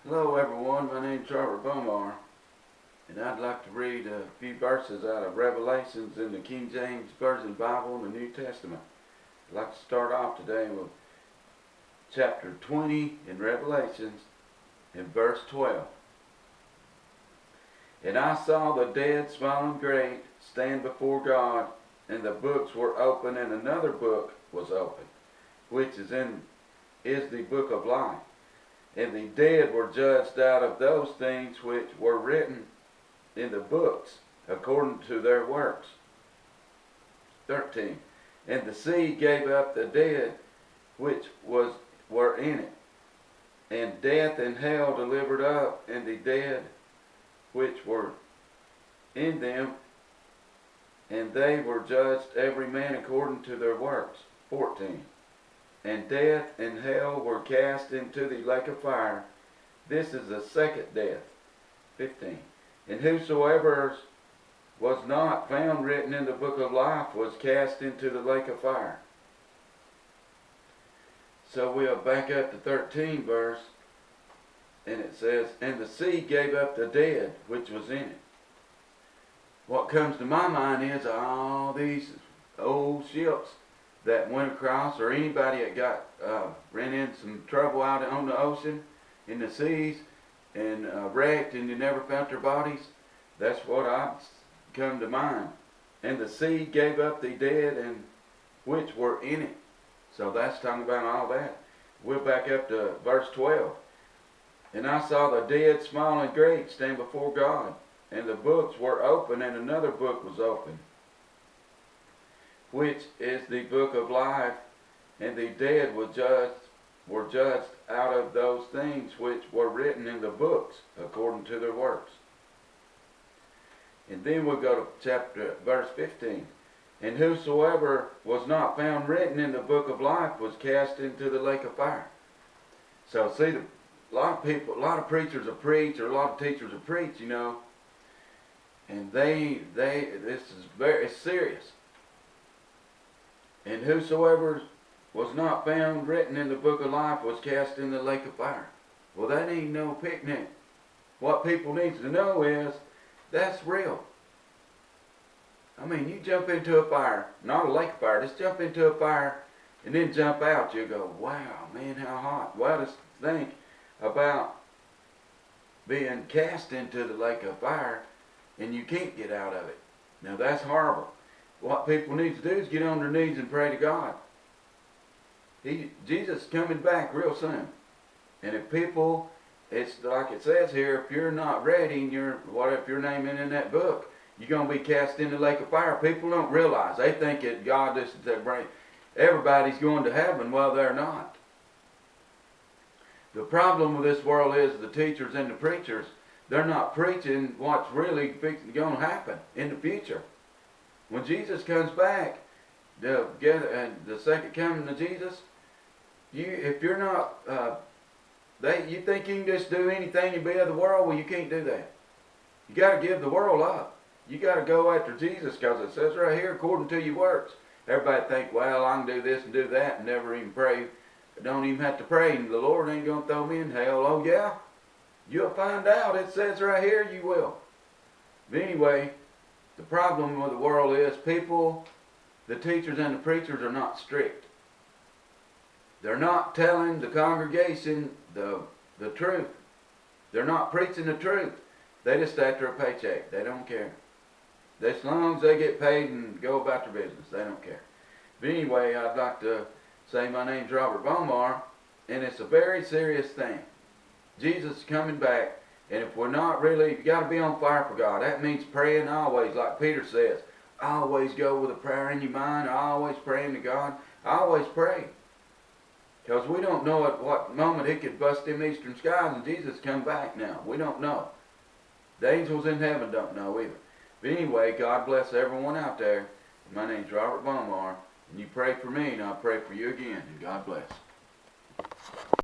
Hello everyone, my name is Robert Bomar, and I'd like to read a few verses out of Revelations in the King James Version Bible in the New Testament. I'd like to start off today with chapter 20 in Revelations in verse 12. And I saw the dead, small and great, stand before God, and the books were open, and another book was opened, which is the book of life. And the dead were judged out of those things which were written in the books, according to their works. 13. And the sea gave up the dead which were in it, and death and hell delivered up, and the dead which were in them, and they were judged every man according to their works. 14. And death and hell were cast into the lake of fire. This is the second death. 15. And whosoever was not found written in the book of life was cast into the lake of fire. So we'll back up to 13 verse, and it says, and the sea gave up the dead which was in it. What comes to my mind is all these old ships that went across, or anybody that got ran into some trouble out on the ocean, in the seas, and wrecked, and you never found their bodies. That's what I've come to mind. And the sea gave up the dead and which were in it. So that's talking about all that. We'll back up to verse 12. And I saw the dead, small and great, stand before God, and the books were open, and another book was opened, which is the book of life, and the dead were judged out of those things which were written in the books, according to their works. And then we'll go to verse 15. And whosoever was not found written in the book of life was cast into the lake of fire. So see, a lot of preachers will preach, or a lot of teachers will preach, you know, and this is very serious. And whosoever was not found written in the book of life was cast in the lake of fire. Well, that ain't no picnic. What people need to know is that's real. I mean, you jump into a fire, not a lake of fire, just jump into a fire and then jump out. You go, wow, man, how hot. Well, just think about being cast into the lake of fire and you can't get out of it. Now, that's horrible. What people need to do is get on their knees and pray to God. Jesus is coming back real soon. And if people, it's like it says here, if you're not ready, and if your name ain't in that book, you're going to be cast in the lake of fire. People don't realize. They think that God, everybody's going to heaven. Well, they're not. The problem with this world is the teachers and the preachers, they're not preaching what's really going to happen in the future. When Jesus comes back, the second coming of Jesus, if you're not, you think you can just do anything and be of the world? Well, you can't do that. You got to give the world up. You got to go after Jesus, because it says right here, according to your works. Everybody think, well, I can do this and do that and never even pray. Don't even have to pray, and the Lord ain't going to throw me in hell. Oh, yeah? You'll find out. It says right here you will. But anyway, the problem with the world is people, the teachers and the preachers, are not strict. They're not telling the congregation the truth. They're not preaching the truth. They just after a paycheck. They don't care. As long as they get paid and go about their business, they don't care. But anyway, I'd like to say my name's Robert Bomar, and it's a very serious thing. Jesus is coming back. And if we're not really, you got to be on fire for God. That means praying always, like Peter says. Always go with a prayer in your mind. Always praying to God. Always pray. Because we don't know at what moment He could bust them eastern skies and Jesus come back now. We don't know. The angels in heaven don't know either. But anyway, God bless everyone out there. My name's Robert Bomar. And you pray for me, and I'll pray for you again. And God bless.